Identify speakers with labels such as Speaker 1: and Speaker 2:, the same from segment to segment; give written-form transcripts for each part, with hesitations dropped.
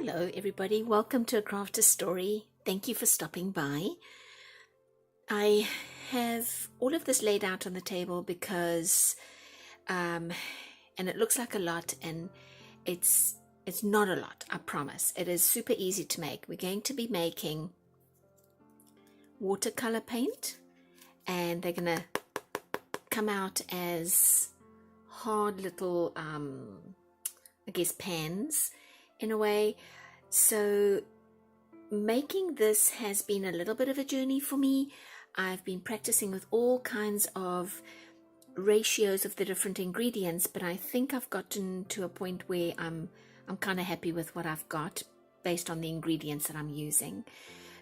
Speaker 1: Hello everybody, welcome to A Crafter's Story. Thank you for stopping by. I have all of this laid out on the table because, and it looks like a lot, and it's not a lot, I promise. It is super easy to make. We're going to be making watercolor paint, and they're going to come out as hard little, I guess, pans in a way. So making this has been a little bit of a journey for me. I've been practicing with all kinds of ratios of the different ingredients, but I think I've gotten to a point where I'm kind of happy with what I've got based on the ingredients that I'm using.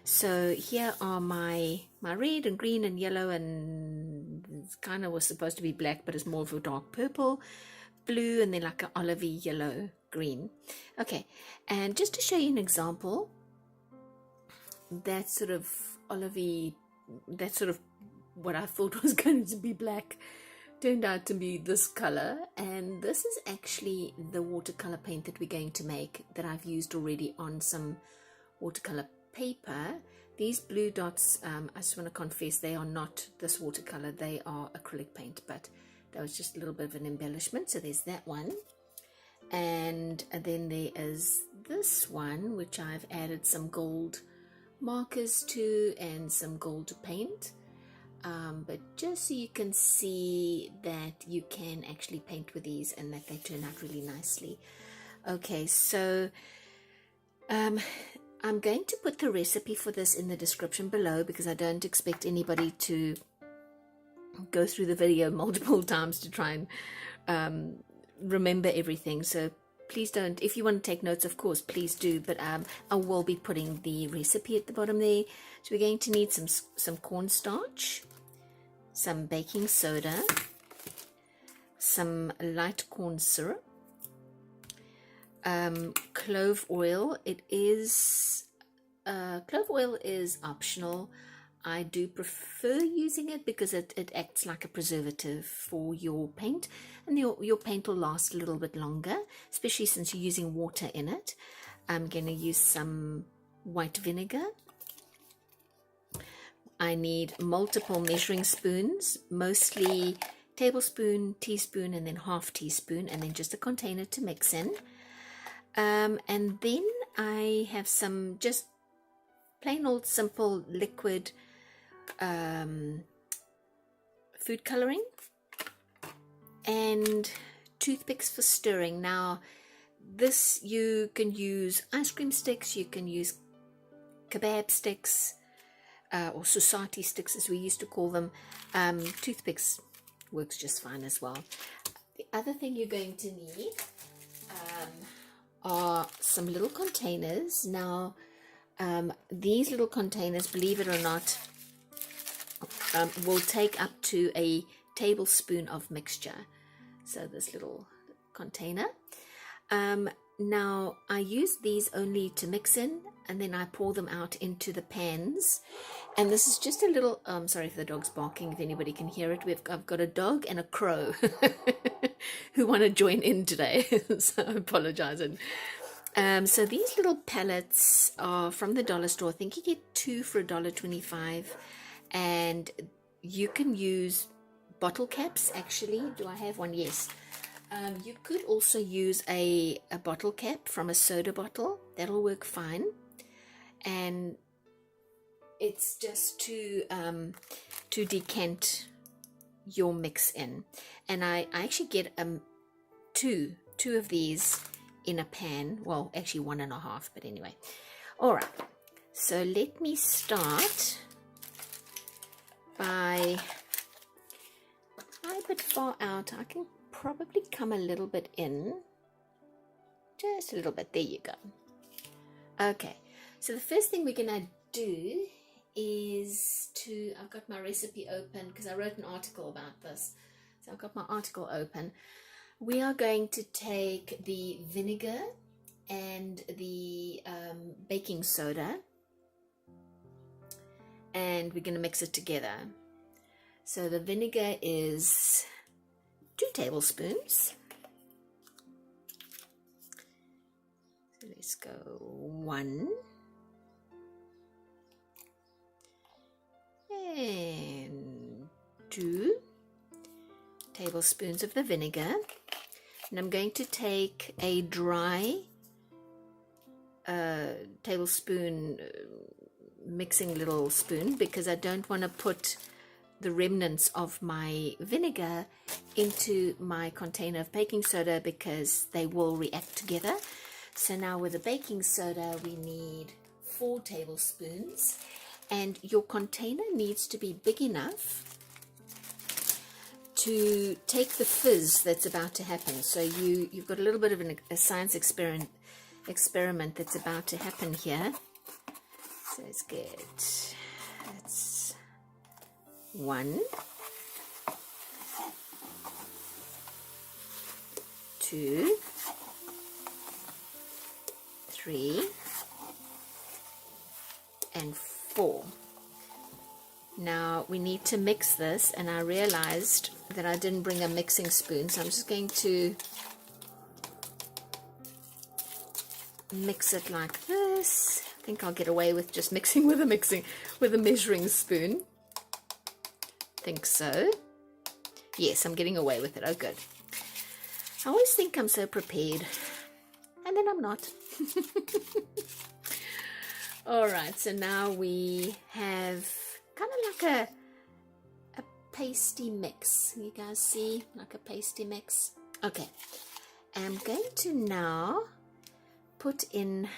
Speaker 1: So here are my red and green and yellow, and it kind of was supposed to be black, but it's more of a dark purple, blue, and then like an olivey yellow green. Okay, and just to show you an example, that sort of olivey, that sort of what I thought was going to be black turned out to be this color. And this is actually the watercolor paint that we're going to make, that I've used already on some watercolor paper. These blue dots, I just want to confess, they are not this watercolor, they are acrylic paint, but that was just a little bit of an embellishment. So there's that one, and then there is this one, which I've added some gold markers to and some gold paint, but just so you can see that you can actually paint with these and that they turn out really nicely. Okay, so I'm going to put the recipe for this in the description below, because I don't expect anybody to go through the video multiple times to try and remember everything. So please don't, if you want to take notes, of course, please do, but I will be putting the recipe at the bottom there. So we're going to need some cornstarch, some baking soda, some light corn syrup, clove oil. Clove oil is optional. I do prefer using it because it acts like a preservative for your paint, and your paint will last a little bit longer, especially since you're using water in it. I'm going to use some white vinegar. I need multiple measuring spoons, mostly tablespoon, teaspoon, and then half teaspoon, and then just a container to mix in. And then I have some just plain old simple liquid food coloring and toothpicks for stirring. Now this, you can use ice cream sticks, you can use kebab sticks, or society sticks as we used to call them. Toothpicks works just fine as well. The other thing you're going to need are some little containers. Now these little containers, believe it or not, will take up to a tablespoon of mixture. So this little container. Now I use these only to mix in, and then I pour them out into the pans. And this is just a little, sorry for the dog's barking, if anybody can hear it. I've got a dog and a crow who want to join in today, so I apologize. So these little pellets are from the dollar store. I think you get 2 for $1.25, and you can use bottle caps. Actually, do I have one? Yes. You could also use a bottle cap from a soda bottle. That'll work fine. And it's just to decant your mix in. And I actually get two of these in a pan. Well, actually 1.5, but anyway. All right. So let me start by, I'm a bit far out. I can probably come a little bit in, just a little bit. There you go. Okay, so the first thing we're gonna do is I've got my recipe open because I wrote an article about this, so I've got my article open. We are going to take the vinegar and the baking soda, and we're going to mix it together. So the vinegar is 2 tablespoons. So let's go 1 and 2 tablespoons of the vinegar. And I'm going to take a dry tablespoon mixing little spoon, because I don't want to put the remnants of my vinegar into my container of baking soda, because they will react together. So now with the baking soda we need 4 tablespoons, and your container needs to be big enough to take the fizz that's about to happen. So you've got a little bit of a science experiment that's about to happen here. So let's get, that's 1, 2, 3, and 4. Now we need to mix this, and I realized that I didn't bring a mixing spoon, so I'm just going to mix it like this. I think I'll get away with just mixing with a measuring spoon. Think so. Yes, I'm getting away with it. Oh, good. I always think I'm so prepared, and then I'm not. All right, so now we have kind of like a pasty mix. You guys see, like a pasty mix? Okay, I'm going to now put in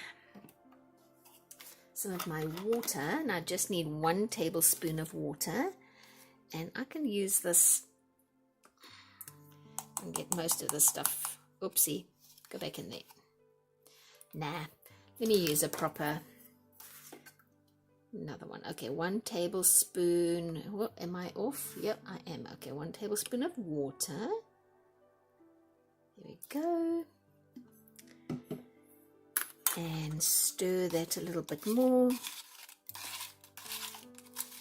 Speaker 1: some of my water, and I just need 1 tablespoon of water, and I can use this and get most of this stuff. Oopsie, go back in there. Nah, let me use a proper, another one. Okay, 1 tablespoon. What, am I off? Yep, I am. Okay, 1 tablespoon of water. Here we go. And stir that a little bit more.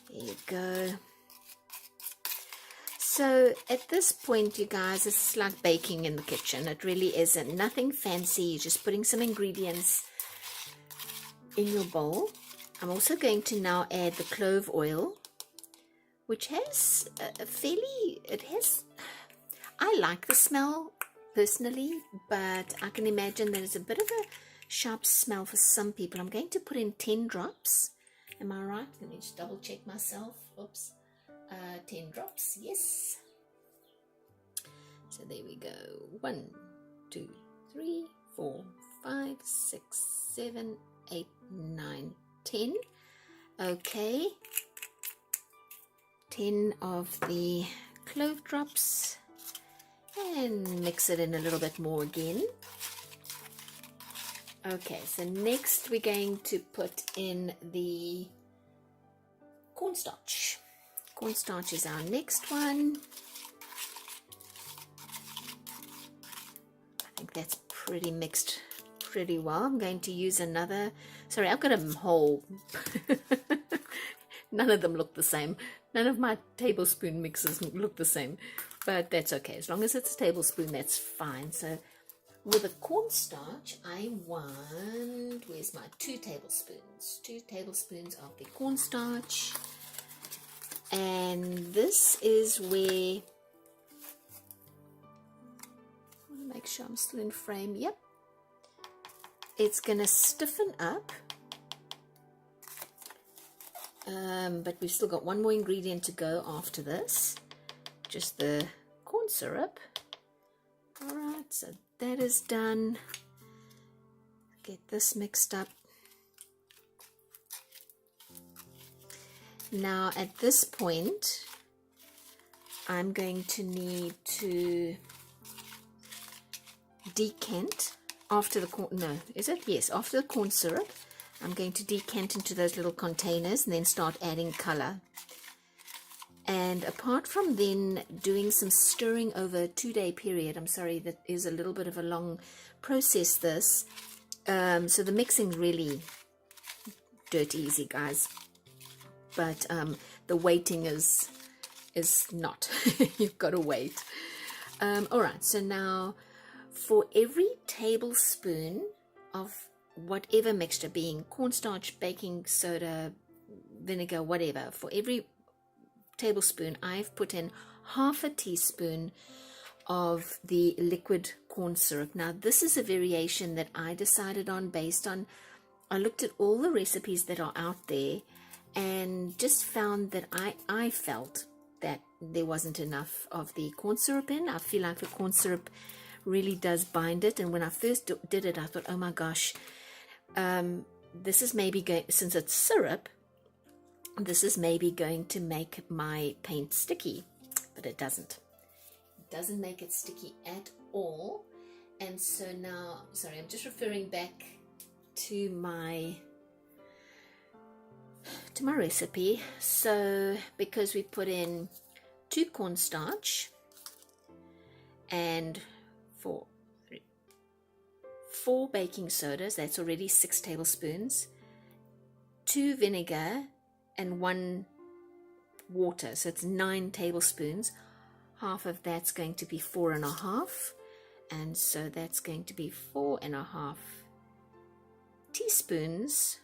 Speaker 1: There you go. So at this point, you guys, it's like baking in the kitchen. It really isn't. Nothing fancy. You're just putting some ingredients in your bowl. I'm also going to now add the clove oil, which has a fairly, I like the smell personally, but I can imagine that it's a bit of a sharp smell for some people. I'm going to put in 10 drops. Am I right? Let me just double check myself. Oops. 10 drops, yes. So there we go. 1, 2, 3, 4, 5, 6, 7, 8, 9, 10. Okay. 10 of the clove drops, and mix it in a little bit more again. Okay, so next we're going to put in the cornstarch. Cornstarch is our next one. I think that's pretty mixed pretty well. I'm going to use another, sorry, I've got a whole, none of them look the same. None of my tablespoon mixes look the same, but that's okay. As long as it's a tablespoon, that's fine. So with the cornstarch, I want, where's my 2 tablespoons? 2 tablespoons of the cornstarch. And this is where, I want to make sure I'm still in frame. Yep. It's going to stiffen up. But we've still got one more ingredient to go after this. Just the corn syrup. Alright, so that is done. Get this mixed up. Now at this point, I'm going to need to decant after the corn, no, is it? Yes, after the corn syrup, I'm going to decant into those little containers and then start adding color. And apart from then doing some stirring over a 2-day period, I'm sorry, that is a little bit of a long process this. So the mixing really dirt easy, guys. But the waiting is not. You've got to wait. All right, so now for every tablespoon of whatever mixture, being cornstarch, baking soda, vinegar, whatever. For every tablespoon, I've put in half a teaspoon of the liquid corn syrup. Now, this is a variation that I decided on based on, I looked at all the recipes that are out there and just found that I felt that there wasn't enough of the corn syrup in. I feel like the corn syrup really does bind it. And when I first did it, I thought, oh my gosh, this is maybe going, since it's syrup, this is maybe going to make my paint sticky, but it doesn't. It doesn't make it sticky at all. And so now, sorry, I'm just referring back to my recipe. So because we put in 2 cornstarch and 4 baking sodas, that's already 6 tablespoons, 2 vinegar and 1 water, so it's 9 tablespoons. Half of that's going to be 4.5, and so that's going to be 4.5 teaspoons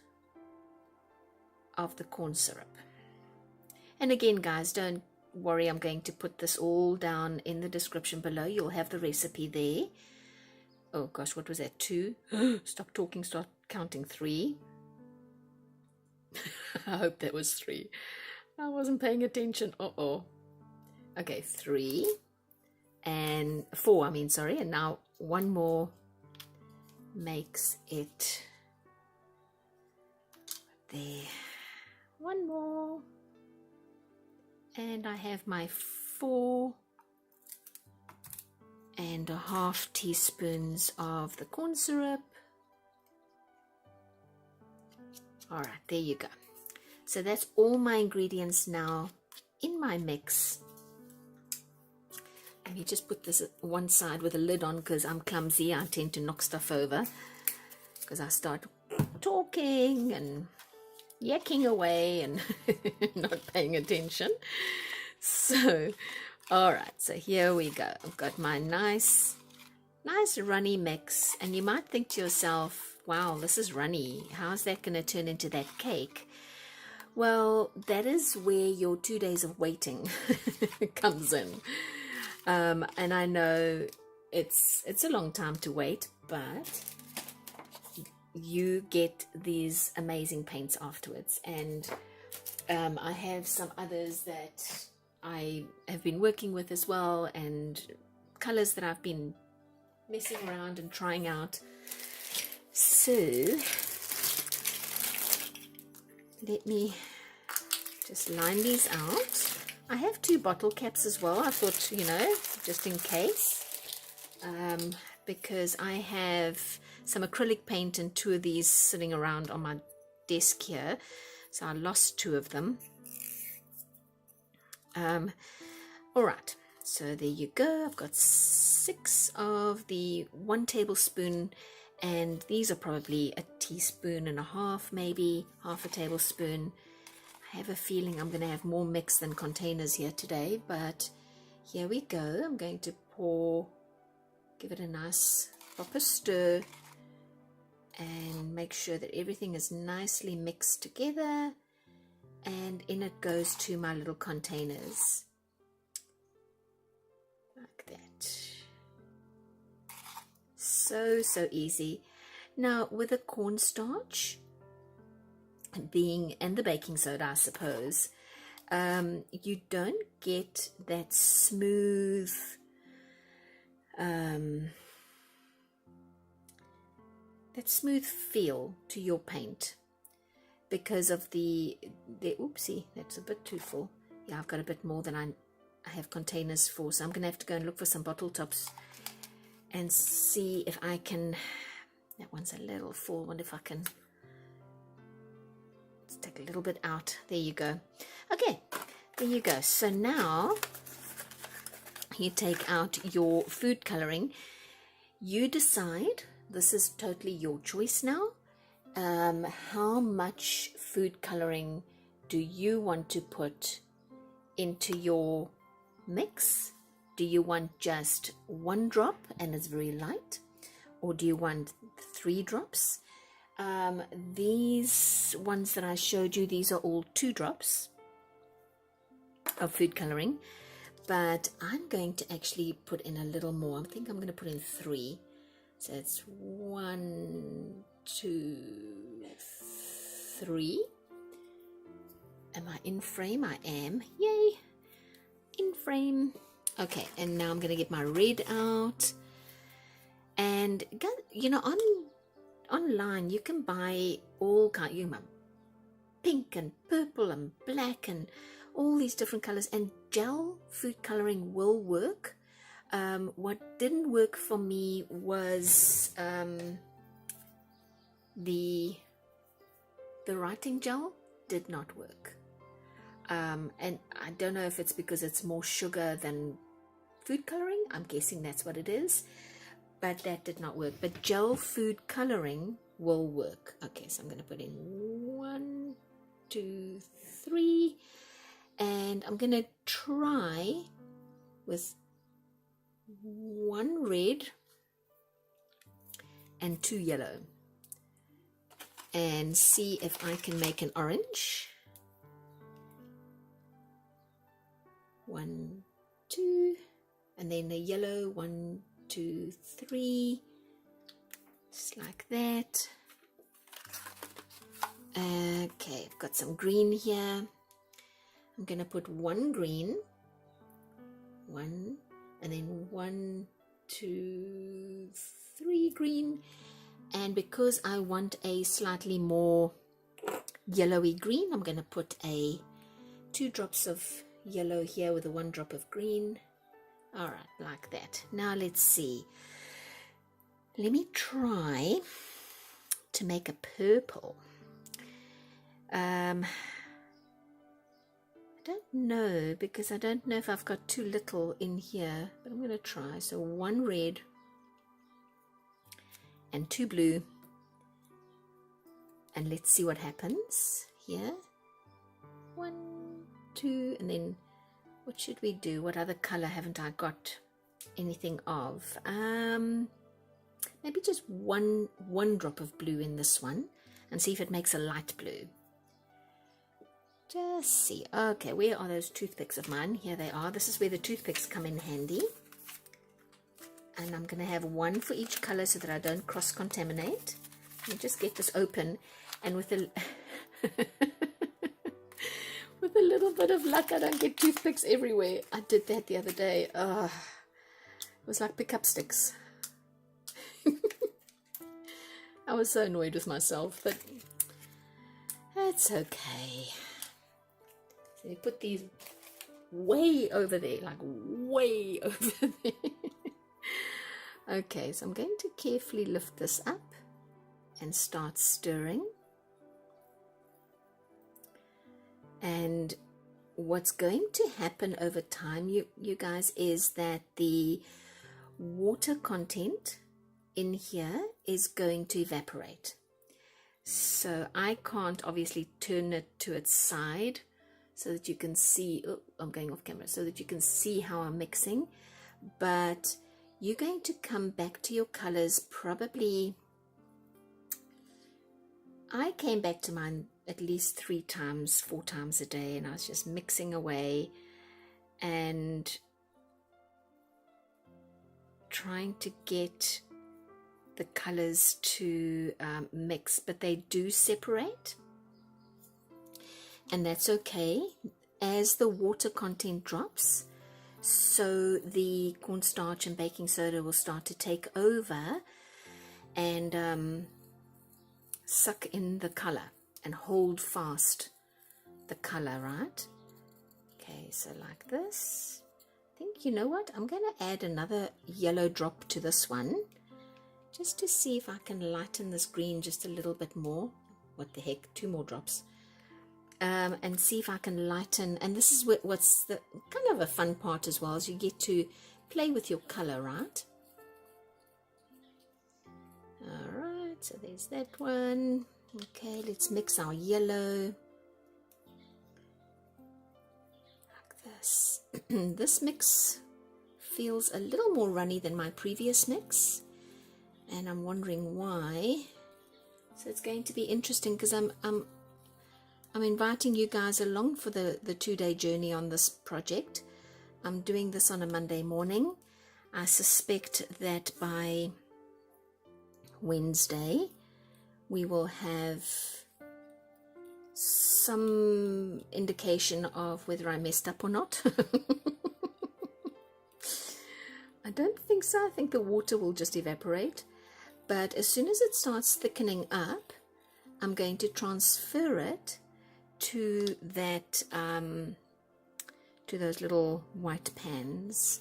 Speaker 1: of the corn syrup. And again, guys, don't worry, I'm going to put this all down in the description below. You'll have the recipe there. Oh gosh, what was that? 2? Stop talking, start counting. 3. I hope that was 3. I wasn't paying attention. Okay, 3 and 4, I mean, sorry. And now 1 more makes it there. 1 more. And I have my 4.5 teaspoons of the corn syrup. All right, there you go. So that's all my ingredients now in my mix. Let me just put this at one side with a lid on because I'm clumsy. I tend to knock stuff over because I start talking and yakking away and not paying attention. So, all right, so here we go. I've got my nice runny mix, and you might think to yourself, wow, this is runny. How's that going to turn into that cake? Well, that is where your 2 days of waiting comes in. And I know it's a long time to wait, but you get these amazing paints afterwards. And I have some others that I have been working with as well, and colors that I've been messing around and trying out. So let me just line these out. I have 2 bottle caps as well. I thought, you know, just in case, because I have some acrylic paint and 2 of these sitting around on my desk here, so I lost 2 of them. All right, so there you go. I've got 6 of the 1 tablespoon, and these are probably a teaspoon and a half, maybe half a tablespoon. I have a feeling I'm going to have more mix than containers here today, but here we go. I'm going to give it a nice proper stir and make sure that everything is nicely mixed together, and in it goes to my little containers like that. So easy. Now with the cornstarch and the baking soda, I suppose, you don't get that smooth feel to your paint because of the oopsie, that's a bit too full. Yeah, I've got a bit more than I have containers for, so I'm gonna have to go and look for some bottle tops and see if I can. That one's a little full. I wonder if I can. Let's take a little bit out. There you go. Okay, there you go. So now you take out your food coloring. You decide, this is totally your choice now. How much food coloring do you want to put into your mix? Do you want just 1 drop and it's very light? Or do you want 3 drops? These ones that I showed you, these are all 2 drops of food coloring, but I'm going to actually put in a little more. I think I'm going to put in 3. So it's 1, 2, 3. Am I in frame? I am. Yay! In frame. Okay, and now I'm going to get my red out. And, you know, online you can buy all kinds, you know, pink and purple and black and all these different colors, and gel food coloring will work. What didn't work for me was the writing gel did not work. And I don't know if it's because it's more sugar than food coloring. I'm guessing that's what it is, but that did not work. But gel food coloring will work. Okay, so I'm going to put in 1, 2, 3, and I'm going to try with 1 red and 2 yellow and see if I can make an orange. 1, 2, and then a yellow. 1, 2, 3, just like that. Okay, I've got some green here. I'm going to put 1 green, 1, and then 1, 2, 3 green. And because I want a slightly more yellowy green, I'm going to put 2 drops of yellow here with a 1 drop of green. All right, like that. Now let's see. Let me try to make a purple. I don't know, because I don't know if I've got too little in here, but I'm going to try. So 1 red and 2 blue, and let's see what happens here. 1, 2, and then what should we do? What other color haven't I got anything of? Maybe just one drop of blue in this one and see if it makes a light blue. Just see. Okay, where are those toothpicks of mine? Here they are. This is where the toothpicks come in handy. And I'm going to have 1 for each color so that I don't cross-contaminate. Let me just get this open, and with a with a little bit of luck, I don't get toothpicks everywhere. I did that the other day. It was like pick up sticks. I was so annoyed with myself, but it's okay. So you put these way over there, like way over there. Okay, so I'm going to carefully lift this up and start stirring. And what's going to happen over time, you guys, is that the water content in here is going to evaporate. So I can't obviously turn it to its side so that you can see, oh, I'm going off camera, so that you can see how I'm mixing, but you're going to come back to your colors probably, I came back to mine at least 3 times, 4 times a day, and I was just mixing away and trying to get the colors to mix, but they do separate, and that's okay. As the water content drops, so the cornstarch and baking soda will start to take over and suck in the color and hold fast the color, right? Okay, so like this. I think, you know what, I'm going to add another yellow drop to this one just to see if I can lighten this green just a little bit more. What the heck, 2 more drops. And see if I can lighten, and this is what's the kind of a fun part as well, is you get to play with your color, right? Alright, so there's that one. Okay, let's mix our yellow like this. This mix feels a little more runny than my previous mix, and I'm wondering why. So it's going to be interesting because I'm inviting you guys along for the 2-day journey on this project. I'm doing this on a Monday morning. I suspect that by Wednesday we will have some indication of whether I messed up or not. I don't think so. I think the water will just evaporate. But as soon as it starts thickening up, I'm going to transfer it to that to those little white pans,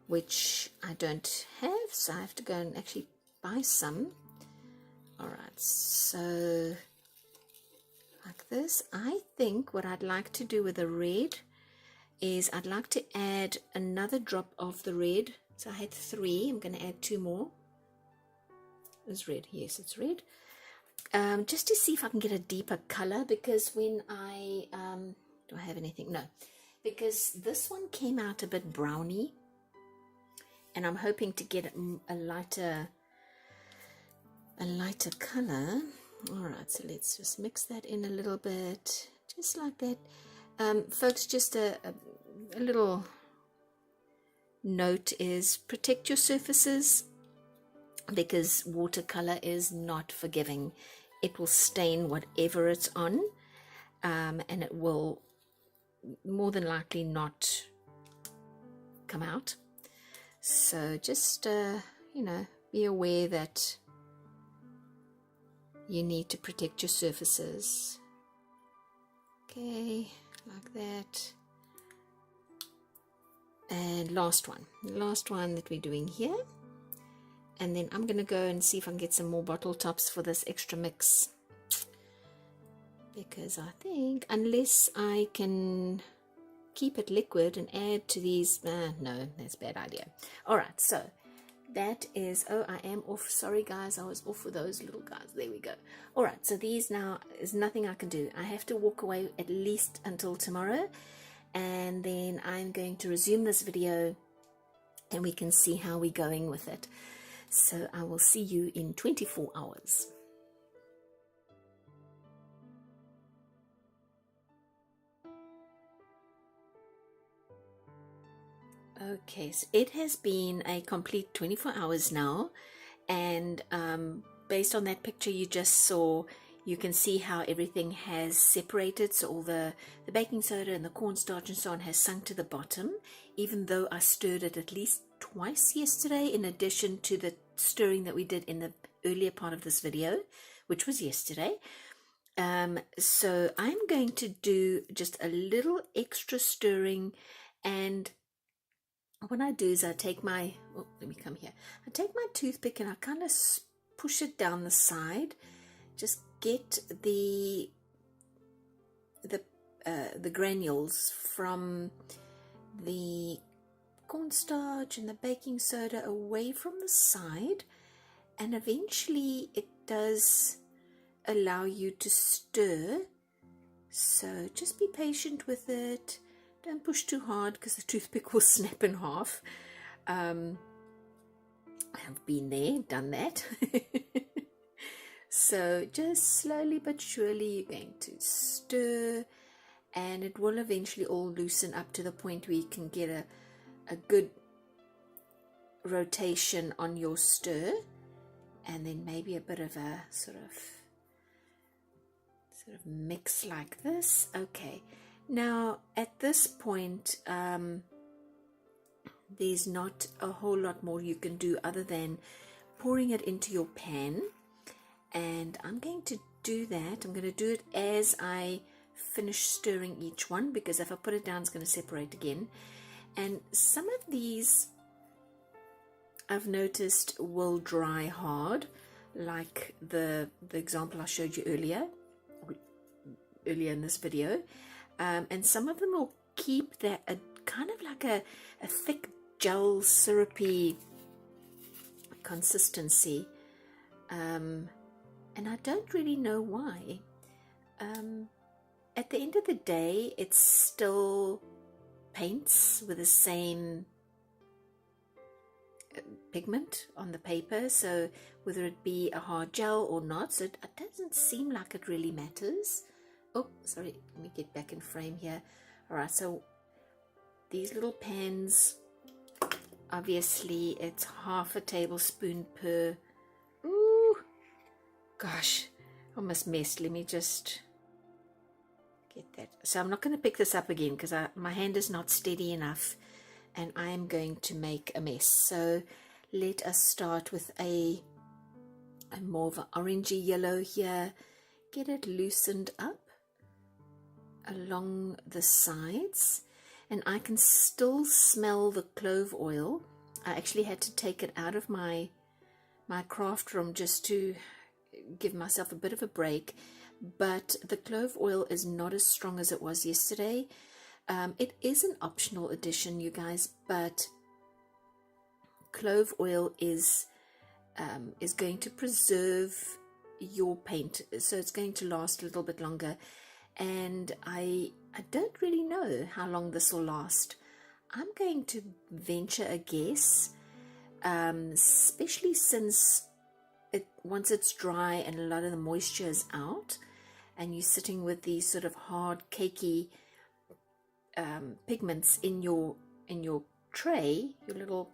Speaker 1: which I don't have, so I have to go and actually buy some. Alright, so like this. I think what I'd like to do with the red is I'd like to add another drop of the red. So I had 3, I'm going to add 2 more. It's red, yes, it's red. Just to see if I can get a deeper color, because when I do I have anything? No, because this one came out a bit browny, and I'm hoping to get a lighter color. All right, so let's just mix that in a little bit, just like that. Folks, just a little note is protect your surfaces, because watercolor is not forgiving. It will stain whatever it's on, and it will more than likely not come out. So just you know, be aware that you need to protect your surfaces. Okay, like that. And last one that we're doing here. And then I'm going to go and see if I can get some more bottle tops for this extra mix, because I think unless I can keep it liquid and add to these, no, that's a bad idea. All right, so that is, oh, I am off. Sorry guys, I was off with those little guys. There we go. All right, so these now is nothing I can do. I have to walk away at least until tomorrow, and then I'm going to resume this video and we can see how we're going with it. So I will see you in 24 hours. Okay, so it has been a complete 24 hours now, and based on that picture you just saw, you can see how everything has separated. So all the baking soda and the cornstarch and so on has sunk to the bottom, even though I stirred it at least twice yesterday, in addition to the stirring that we did in the earlier part of this video, which was yesterday. So I'm going to do just a little extra stirring, and what I do is I take my, oh, let me come here. I take my toothpick and I kind of push it down the side. Just get the granules from the cornstarch and the baking soda away from the side, and eventually it does allow you to stir. So just be patient with it. Don't push too hard because the toothpick will snap in half. I've been there, done that. So just slowly but surely you're going to stir, and it will eventually all loosen up to the point where you can get a good rotation on your stir, and then maybe a bit of a sort of mix like this. Okay, now at this point there's not a whole lot more you can do other than pouring it into your pan, and I'm going to do that. I'm going to do it as I finish stirring each one, because if I put it down it's going to separate again. And some of these I've noticed will dry hard, like the example I showed you earlier in this video, and some of them will keep that kind of like a thick gel syrupy consistency, and I don't really know why. At the end of the day, it's still paints with the same pigment on the paper, so whether it be a hard gel or not, so it doesn't seem like it really matters. Oh, sorry, let me get back in frame here. All right, so these little pans, obviously it's half a tablespoon per, ooh, gosh, almost messed. Let me just get that. So I'm not going to pick this up again because my hand is not steady enough and I am going to make a mess. So let us start with a more of an orangey yellow here. Get it loosened up along the sides, and I can still smell the clove oil. I actually had to take it out of my craft room just to give myself a bit of a break, but the clove oil is not as strong as it was yesterday. It is an optional addition, you guys, but clove oil is going to preserve your paint, so it's going to last a little bit longer. And I don't really know how long this will last. I'm going to venture a guess, especially since once it's dry and a lot of the moisture is out, and you're sitting with these sort of hard, cakey pigments in your tray, your little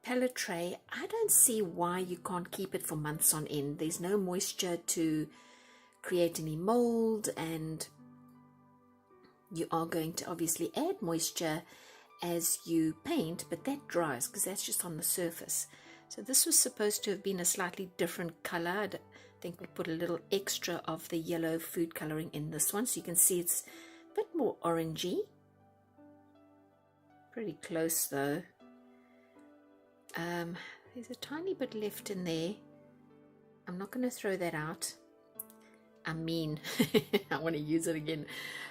Speaker 1: palette tray, I don't see why you can't keep it for months on end. There's no moisture to create any mold, and you are going to obviously add moisture as you paint, but that dries because that's just on the surface. So this was supposed to have been a slightly different color. I think we put a little extra of the yellow food coloring in this one, so you can see it's a bit more orangey. Pretty close though. There's a tiny bit left in there. I'm not going to throw that out. I mean, I want to use it again.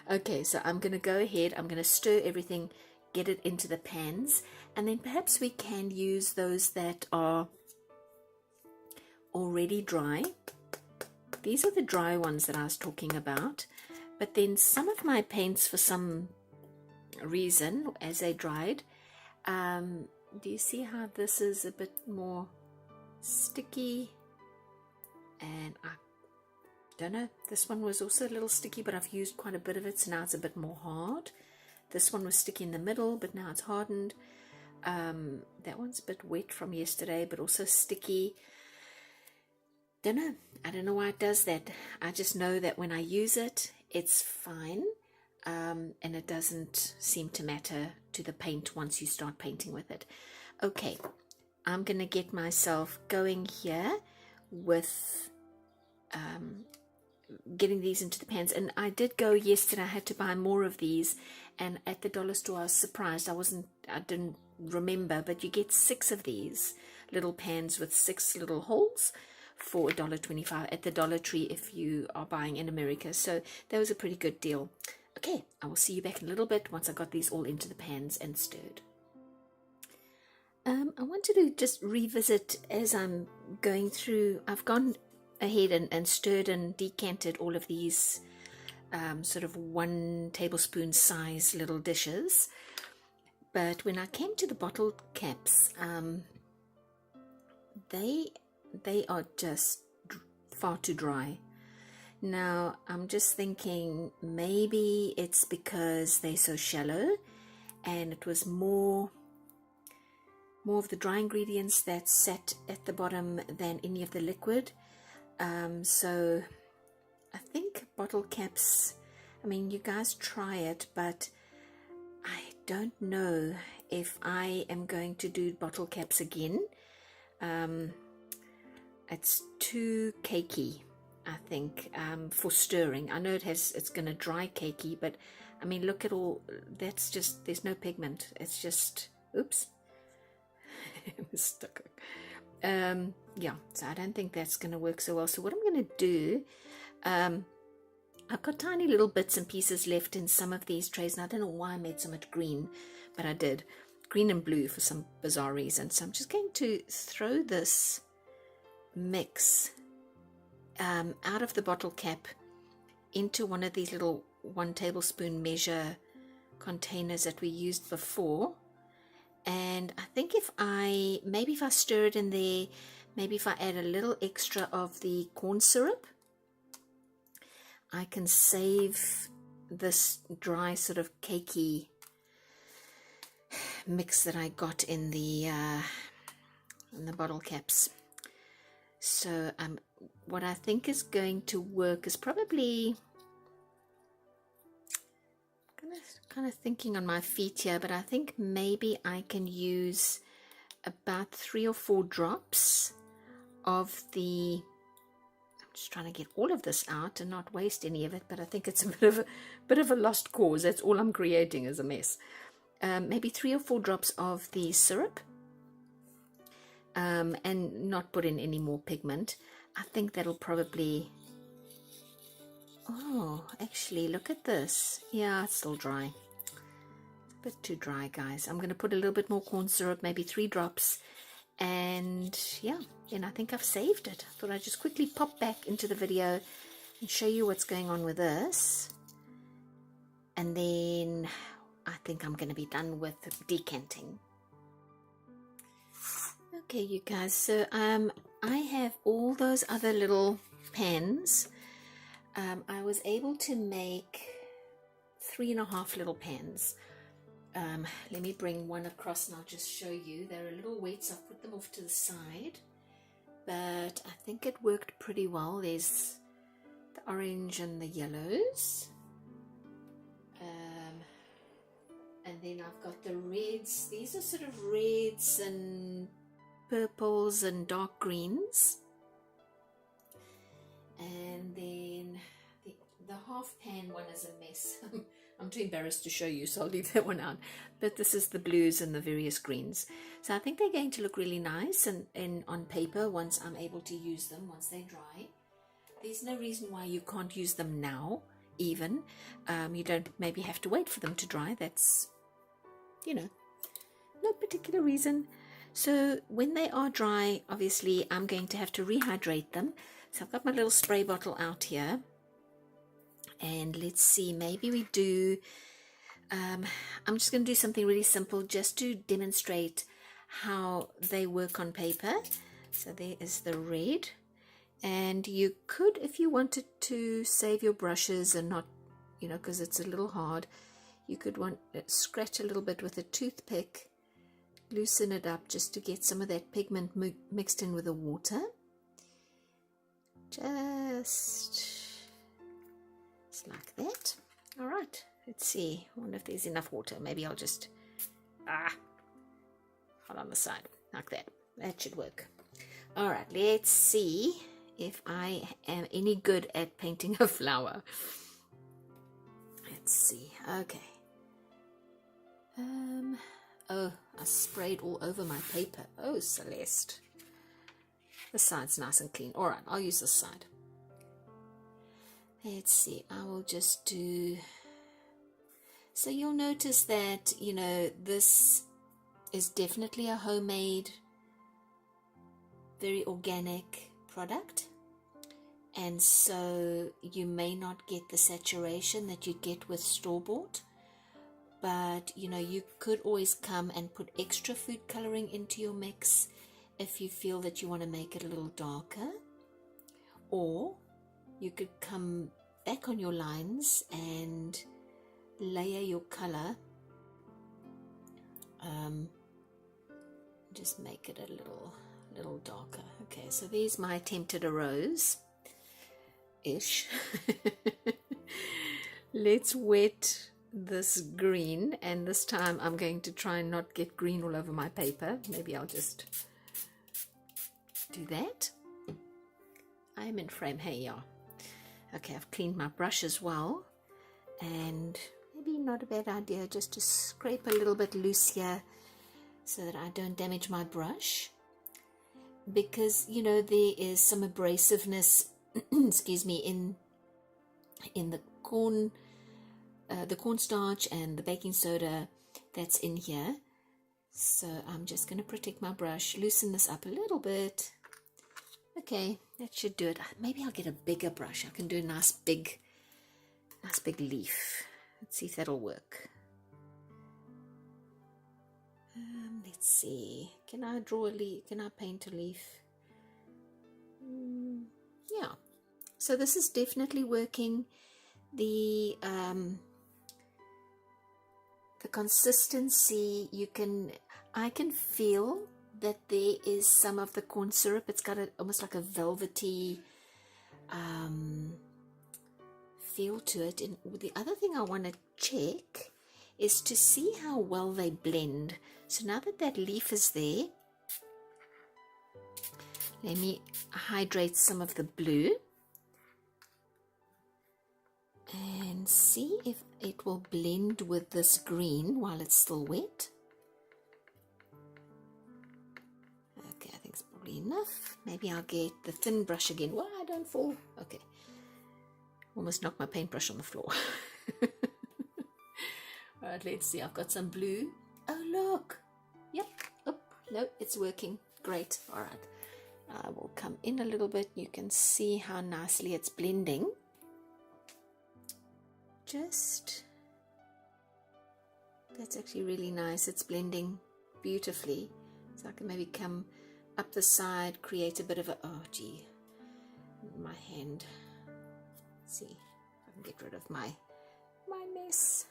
Speaker 1: Okay, so I'm going to go ahead. I'm going to stir everything, get it into the pans, and then perhaps we can use those that are already dry. These are the dry ones that I was talking about. But then some of my paints, for some reason, as they dried, do you see how this is a bit more sticky? And I don't know, this one was also a little sticky, but I've used quite a bit of it, so now it's a bit more hard. This one was sticky in the middle, but now it's hardened. That one's a bit wet from yesterday, but also sticky. Don't know. I don't know why it does that. I just know that when I use it, it's fine, and it doesn't seem to matter to the paint once you start painting with it. Okay, I'm going to get myself going here with getting these into the pans. And I did go yesterday, I had to buy more of these, and at the dollar store I was surprised. I didn't remember, but you get 6 of these little pans with 6 little holes for $1.25 at the Dollar Tree if you are buying in America. So that was a pretty good deal. Okay, I will see you back in a little bit once I got these all into the pans and stirred. I wanted to just revisit as I'm going through. I've gone ahead and stirred and decanted all of these sort of 1 tablespoon size little dishes. But when I came to the bottle caps, they are just far too dry. Now I'm just thinking maybe it's because they're so shallow and it was more of the dry ingredients that sat at the bottom than any of the liquid. So I think bottle caps, I mean, you guys try it, but I don't know if I am going to do bottle caps again. It's too cakey, I think, for stirring. I know it's going to dry cakey, but I mean, look at all, that's just, there's no pigment. It's just, oops. Stuck. Yeah, so I don't think that's going to work so well. So what I'm going to do, I've got tiny little bits and pieces left in some of these trays, and I don't know why I made so much green, but I did. Green and blue for some bizarre reason. So I'm just going to throw this mix out of the bottle cap into one of these little 1 tablespoon measure containers that we used before. And I think maybe if I stir it in there, maybe if I add a little extra of the corn syrup, I can save this dry sort of cakey mix that I got in the bottle caps. So what I think is going to work is probably, kind of thinking on my feet here, but I think maybe I can use about 3 or 4 drops of the, I'm just trying to get all of this out and not waste any of it, but I think it's a bit of a lost cause. That's all I'm creating is a mess. Maybe 3 or 4 drops of the syrup, and not put in any more pigment. I think that'll probably, oh, actually, look at this. Yeah, it's still dry. It's a bit too dry, guys. I'm going to put a little bit more corn syrup, maybe 3 drops. And yeah, then I think I've saved it. I thought I'd just quickly pop back into the video and show you what's going on with this. And then I think I'm going to be done with decanting. Okay, you guys, so I have all those other little pans. I was able to make 3.5 little pans. Let me bring one across and I'll just show you. They're a little wet, so I've put them off to the side, but I think it worked pretty well. There's the orange and the yellows, and then I've got the reds. These are sort of reds and purples and dark greens, and then the half pan one is a mess. I'm too embarrassed to show you, so I'll leave that one out. But this is the blues and the various greens. So I think they're going to look really nice and on paper once I'm able to use them, once they dry. There's no reason why you can't use them now, even. You don't maybe have to wait for them to dry. That's, no particular reason. So when they are dry, obviously I'm going to have to rehydrate them. So I've got my little spray bottle out here. And let's see, maybe we do, I'm just going to do something really simple just to demonstrate how they work on paper. So there is the red. And you could, if you wanted to save your brushes and not, because it's a little hard, you could scratch a little bit with a toothpick, loosen it up just to get some of that pigment mixed in with the water. Just like that. All right, let's see. I wonder if there's enough water. Maybe I'll just hold on the side like that. That should work. All right, let's see if I am any good at painting a flower. Let's see. Okay. Oh, I sprayed all over my paper. Oh, Celeste. This side's nice and clean. All right, I'll use this side. Let's see, I will just do, so you'll notice that, this is definitely a homemade, very organic product. And so you may not get the saturation that you get with store-bought, but, you could always come and put extra food coloring into your mix if you feel that you want to make it a little darker, or you could come back on your lines and layer your color. Just make it a little darker. Okay, so there's my attempt at a rose-ish. Let's wet this green, and this time I'm going to try and not get green all over my paper. Maybe I'll just do that. I am in frame. Hey, yeah. Okay, I've cleaned my brush as well, and maybe not a bad idea just to scrape a little bit loose here so that I don't damage my brush, because there is some abrasiveness excuse me, in the cornstarch and the baking soda that's in here. So I'm just going to protect my brush, loosen this up a little bit. Okay, that should do it. Maybe I'll get a bigger brush. I can do a nice big leaf. Let's see if that'll work. Let's see, can I draw a leaf? Can I paint a leaf? Yeah, so this is definitely working. The consistency, I can feel that there is some of the corn syrup. It's got almost like a velvety feel to it. And the other thing I want to check is to see how well they blend. So now that that leaf is there, let me hydrate some of the blue and see if it will blend with this green while it's still wet. Okay, I think it's probably enough. Maybe I'll get the thin brush again. Why, don't fall. Okay. Almost knocked my paintbrush on the floor. All right, let's see. I've got some blue. Oh, look. Yep. Oh, no, it's working. Great. All right. I will come in a little bit. You can see how nicely it's blending. That's actually really nice. It's blending beautifully. So I can maybe come up the side, create a bit of a, oh gee, my hand. Let's see if I can get rid of my mess.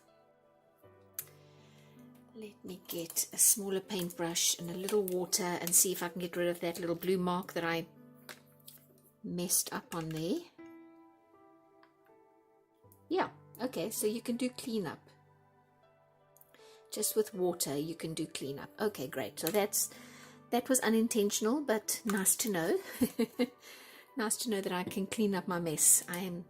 Speaker 1: Let me get a smaller paintbrush and a little water and see if I can get rid of that little blue mark that I messed up on there. Yeah, okay, so you can do cleanup. Just with water you can do cleanup. Okay, great. So that was unintentional, but nice to know. Nice to know that I can clean up my mess. I am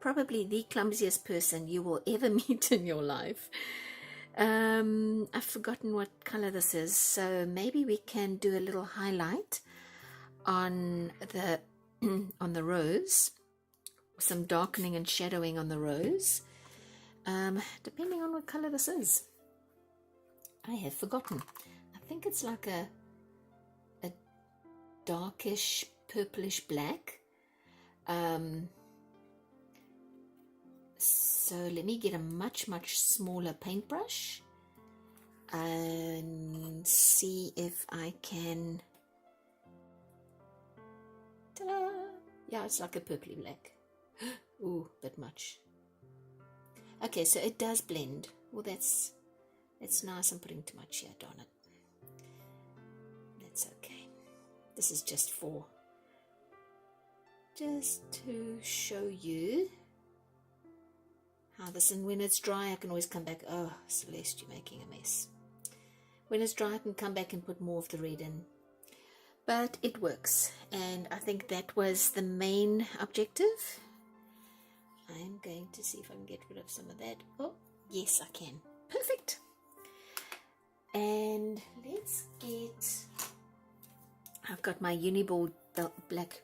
Speaker 1: probably the clumsiest person you will ever meet in your life. I've forgotten what color this is, so maybe we can do a little highlight on the on the rose, some darkening and shadowing on the rose, depending on what color this is. I have forgotten. I think it's like a darkish purplish black. So let me get a much smaller paintbrush and see if I can. Ta-da! Yeah, it's like a purpley black. Ooh, bit much. Okay, so it does blend. Well, that's nice. I'm putting too much here, darn it. That's okay. This is just to show you how this, and when it's dry I can always come back. Oh, Celeste, you're making a mess. When it's dry I can come back and put more of the red in. But it works, and I think that was the main objective. I'm going to see if I can get rid of some of that. Oh, yes I can. Perfect. And let's get, I've got my Uniball black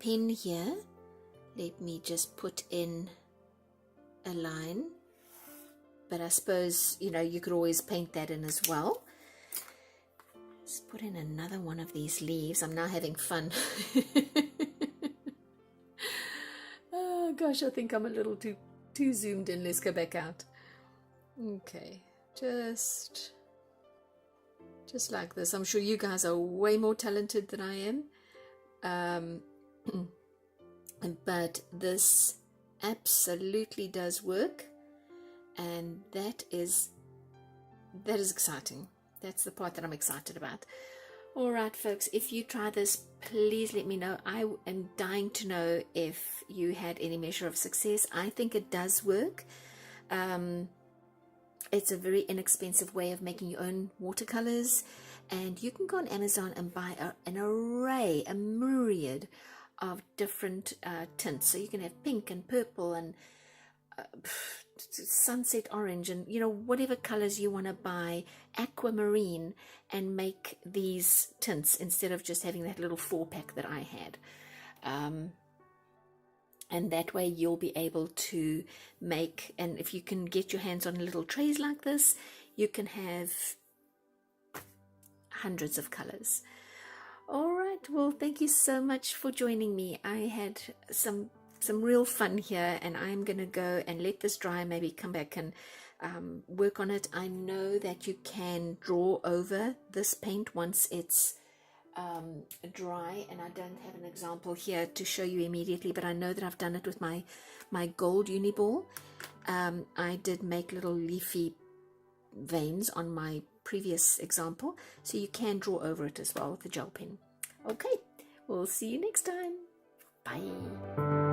Speaker 1: pen here. Let me just put in a line, but I suppose, you know, you could always paint that in as well. Let's put in another one of these leaves. I'm now having fun. Oh gosh, I think I'm a little too zoomed in. Let's go back out. Okay, just like this. I'm sure you guys are way more talented than I am, but this absolutely does work, and that is exciting. That's the part that I'm excited about. All right, folks, if you try this, please let me know. I am dying to know if you had any measure of success. I think it does work. It's a very inexpensive way of making your own watercolors, and you can go on Amazon and buy an array, a myriad of different tints. So you can have pink and purple and sunset orange, and you know, whatever colors you want to buy, aquamarine, and make these tints instead of just having that little 4-pack that I had. And that way you'll be able to make, and if you can get your hands on little trays like this, you can have hundreds of colors. All right, well, thank you so much for joining me. I had some real fun here, and I'm gonna go and let this dry, maybe come back and work on it. I know that you can draw over this paint once it's dry, and I don't have an example here to show you immediately, but I know that I've done it with my gold Uniball. I did make little leafy veins on my previous example, so you can draw over it as well with the gel pen. Okay, we'll see you next time. Bye.